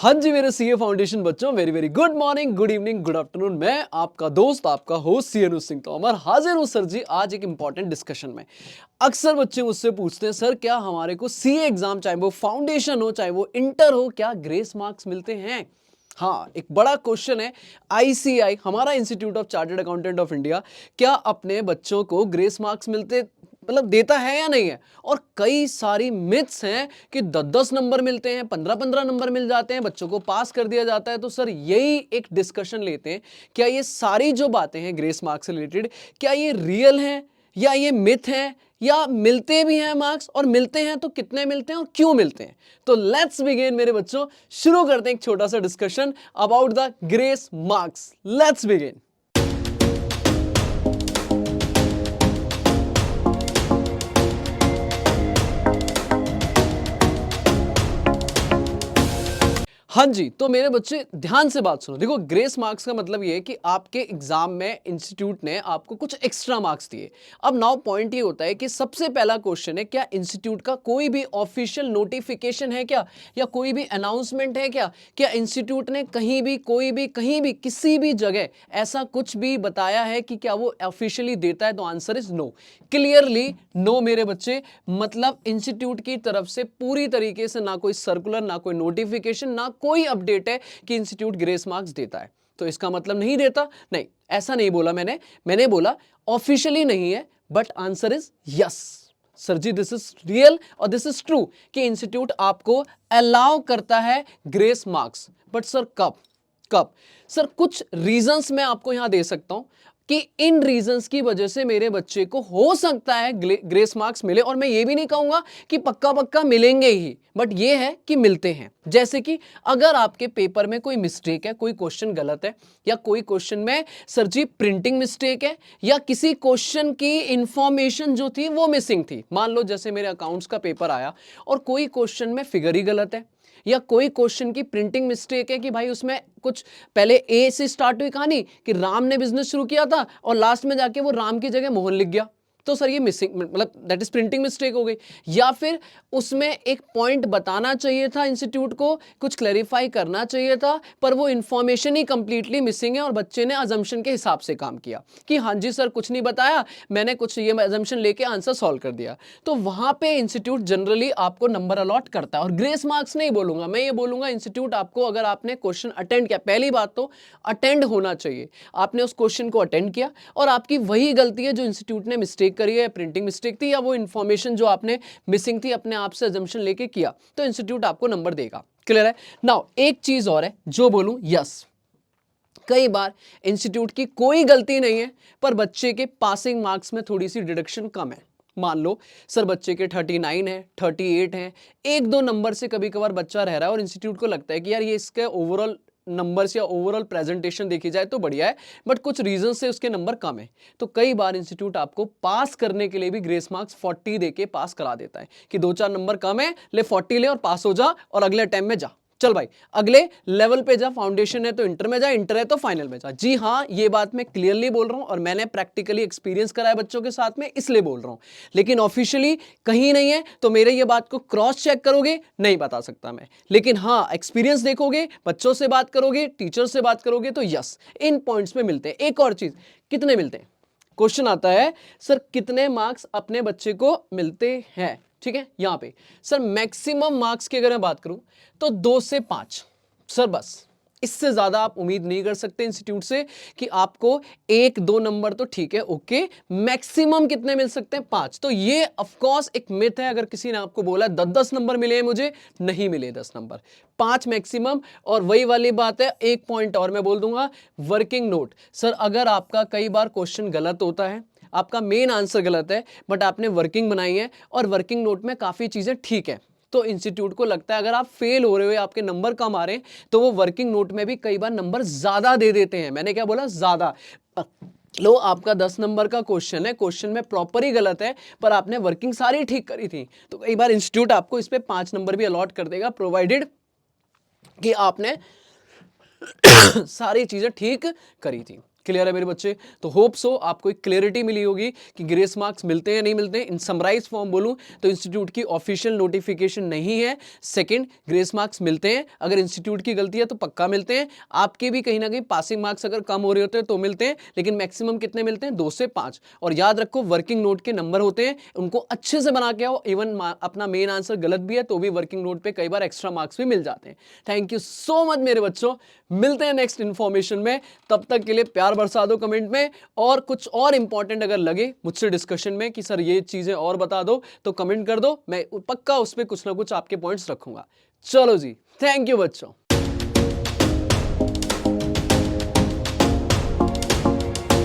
हाँ जी मेरे CA foundation बच्चों, very very good morning, good evening, good afternoon. मैं आपका दोस्त, आपका होस्ट सी अनुज सिंह तोमर हाजिर हूँ सर जी आज एक इंपॉर्टेंट डिस्कशन में। अक्सर बच्चे मुझसे पूछते हैं सर क्या हमारे को सीए एग्जाम, चाहे वो फाउंडेशन हो चाहे वो इंटर हो, क्या ग्रेस मार्क्स मिलते हैं? हाँ, एक बड़ा क्वेश्चन है। आईसीआई, हमारा institute of chartered accountant of India, क्या अपने बच्चों को ग्रेस मार्क्स मिलते, मतलब देता है या नहीं है? और कई सारी मिथ्स हैं कि 10-10 नंबर मिलते हैं, 15-15 नंबर मिल जाते हैं, बच्चों को पास कर दिया जाता है। तो सर यही एक डिस्कशन लेते हैं, क्या ये सारी जो बातें हैं ग्रेस मार्क्स से रिलेटेड, क्या ये रियल हैं या ये मिथ हैं, या मिलते भी हैं मार्क्स, और मिलते हैं तो कितने मिलते हैं और क्यों मिलते हैं? तो लेट्स बिगिन मेरे बच्चों, शुरू करते हैं एक छोटा सा discussion about the grace marks. Let's begin. हाँ जी, तो मेरे बच्चे ध्यान से बात सुनो। देखो, ग्रेस मार्क्स का मतलब ये है कि आपके एग्जाम में इंस्टीट्यूट ने आपको कुछ एक्स्ट्रा मार्क्स दिए। अब नाउ पॉइंट ये होता है कि सबसे पहला क्वेश्चन है, क्या इंस्टीट्यूट का कोई भी ऑफिशियल नोटिफिकेशन है क्या, या कोई भी अनाउंसमेंट है क्या? क्या इंस्टीट्यूट ने कहीं भी, कोई भी, कहीं भी, किसी भी जगह ऐसा कुछ भी बताया है कि क्या वो ऑफिशियली देता है? तो answer is no, clearly no मेरे बच्चे। मतलब इंस्टीट्यूट की तरफ से पूरी तरीके से ना कोई सर्कुलर, ना कोई नोटिफिकेशन, ना कोई अपडेट है कि इंस्टीट्यूट ग्रेस मार्क्स देता है। तो इसका मतलब नहीं देता, नहीं, ऐसा नहीं बोला मैंने बोला ऑफिशियली नहीं है, but answer is yes. Sir ji this is real और दिस इज ट्रू कि इंस्टीट्यूट आपको अलाउ करता है ग्रेस मार्क्स। बट सर कब कब? सर कुछ रीजंस मैं आपको यहां दे सकता हूं कि इन रीजंस की वजह से मेरे बच्चे को हो सकता है ग्रेस मार्क्स मिले, और मैं ये भी नहीं कहूंगा कि पक्का पक्का मिलेंगे ही, बट ये है कि मिलते हैं। जैसे कि अगर आपके पेपर में कोई मिस्टेक है, कोई क्वेश्चन गलत है, या कोई क्वेश्चन में सर जी प्रिंटिंग मिस्टेक है, या किसी क्वेश्चन की इंफॉर्मेशन जो थी वो मिसिंग थी। मान लो जैसे मेरे अकाउंट्स का पेपर आया और कोई क्वेश्चन में फिगर ही गलत है, या कोई क्वेश्चन की प्रिंटिंग मिस्टेक है कि भाई उसमें कुछ पहले ए से स्टार्ट हुई कहानी कि राम ने बिजनेस शुरू किया था और लास्ट में जाके वो राम की जगह मोहन लिख गया, तो सर ये मिसिंग, मतलब दैट इज प्रिंटिंग मिस्टेक हो गई। या फिर उसमें एक पॉइंट बताना चाहिए था इंस्टीट्यूट को, कुछ क्लैरिफाई करना चाहिए था, पर वो इंफॉर्मेशन ही कंप्लीटली मिसिंग है और बच्चे ने अजम्पशन के हिसाब से काम किया कि हाँ जी सर कुछ नहीं बताया, मैंने कुछ ये अजम्पशन लेके आंसर सॉल्व कर दिया। तो वहां पे इंस्टीट्यूट जनरली आपको नंबर अलॉट करता है। और ग्रेस मार्क्स नहीं बोलूंगा मैं, ये बोलूंगा इंस्टीट्यूट आपको, अगर आपने क्वेश्चन अटेंड किया, पहली बात तो अटेंड होना चाहिए, आपने उस क्वेश्चन को अटेंड किया और आपकी वही गलती है जो इंस्टीट्यूट ने मिस्टेक करी है, प्रिंटिंग मिस्टेक थी, या वो इंफॉर्मेशन जो आपने मिसिंग थी अपने आप से अजम्पशन लेके किया, तो इंस्टीट्यूट आपको नंबर देगा। क्लियर है? नाउ एक चीज और है जो बोलूं, यस, कई बार इंस्टीट्यूट की कोई गलती नहीं है पर बच्चे के पासिंग मार्क्स में थोड़ी सी डिडक्शन कम है। मान लो सर बच्चे के 39 है, 38 है, एक दो नंबर से कभी कभार बच्चा रह रहा है और इंस्टीट्यूट को लगता है कि यार ये इसके ओवरऑल नंबर्स या ओवरऑल प्रेजेंटेशन देखी जाए तो बढ़िया है, बट कुछ रीजन से उसके नंबर कम है, तो कई बार इंस्टीट्यूट आपको पास करने के लिए भी ग्रेस मार्क्स 40 देके पास करा देता है कि 2-4 नंबर कम है, ले 40 ले और पास हो जा, और अगले टाइम में जा, चल भाई अगले लेवल पे जा, फाउंडेशन है तो इंटर में जा, इंटर है तो फाइनल में जा। जी हाँ, ये बात मैं क्लियरली बोल रहा हूं और मैंने प्रैक्टिकली एक्सपीरियंस करा है बच्चों के साथ में, इसलिए बोल रहा हूं। लेकिन ऑफिशियली कहीं नहीं है, तो मेरे ये बात को क्रॉस चेक करोगे, नहीं बता सकता मैं, लेकिन हाँ एक्सपीरियंस देखोगे, बच्चों से बात करोगे, टीचर से बात करोगे, तो यस इन पॉइंट्स में मिलते हैं। एक और चीज, कितने मिलते हैं? क्वेश्चन आता है सर कितने मार्क्स अपने बच्चे को मिलते हैं? ठीक है, यहां पे सर मैक्सिमम मार्क्स की अगर मैं बात करूं तो 2 से 5, सर बस इससे ज्यादा आप उम्मीद नहीं कर सकते इंस्टीट्यूट से कि आपको 1-2 नंबर तो ठीक है, ओके, मैक्सिमम कितने मिल सकते हैं? 5। तो ये ऑफ कोर्स एक मिथ है, अगर किसी ने आपको बोला 10-10 नंबर मिले हैं मुझे, नहीं मिले 10 नंबर, 5 मैक्सिमम। और वही वाली बात है, एक पॉइंट और मैं बोल दूंगा, वर्किंग नोट। सर अगर आपका कई बार क्वेश्चन गलत होता है, आपका मेन आंसर गलत है, बट आपने वर्किंग बनाई है और वर्किंग नोट में काफी चीजें ठीक है, तो इंस्टीट्यूट को लगता है अगर आप फेल हो रहे हो या आपके नंबर कम आ रहे हैं, तो वो वर्किंग नोट में भी कई बार नंबर ज्यादा दे देते हैं। मैंने क्या बोला? ज्यादा। लो आपका 10 नंबर का क्वेश्चन है, क्वेश्चन में प्रॉपर ही गलत है, पर आपने वर्किंग सारी ठीक करी थी, तो कई बार इंस्टीट्यूट आपको इस पे 5 नंबर भी अलॉट कर देगा, प्रोवाइडेड कि आपने सारी चीजें ठीक करी थी। क्लियर है मेरे बच्चे? तो होप सो आपको एक क्लियरिटी मिली होगी कि ग्रेस मार्क्स मिलते हैं या नहीं मिलते हैं। इन समराइज फॉर्म बोलूं तो इंस्टीट्यूट की ऑफिशियल नोटिफिकेशन नहीं है। सेकंड, ग्रेस मार्क्स मिलते हैं, अगर इंस्टीट्यूट की गलती है तो पक्का मिलते हैं। आपके भी कहीं ना कहीं पासिंग मार्क्स अगर कम हो रहे होते हैं तो मिलते हैं, लेकिन मैक्सिमम कितने मिलते हैं? 2 से 5। और याद रखो वर्किंग नोट के नंबर होते हैं, उनको अच्छे से बना के आओ। इवन अपना मेन आंसर गलत भी है तो भी वर्किंग नोट पे कई बार एक्स्ट्रा मार्क्स भी मिल जाते हैं। थैंक यू सो मच मेरे बच्चों, मिलते हैं नेक्स्ट इंफॉर्मेशन में। तब तक के लिए प्यार बरसा दो कमेंट में, और कुछ और इंपॉर्टेंट अगर लगे मुझसे डिस्कशन में कि सर ये चीजें और बता दो तो कमेंट कर दो, मैं पक्का उस पर कुछ ना कुछ आपके पॉइंट्स रखूंगा। चलो जी, थैंक यू बच्चों।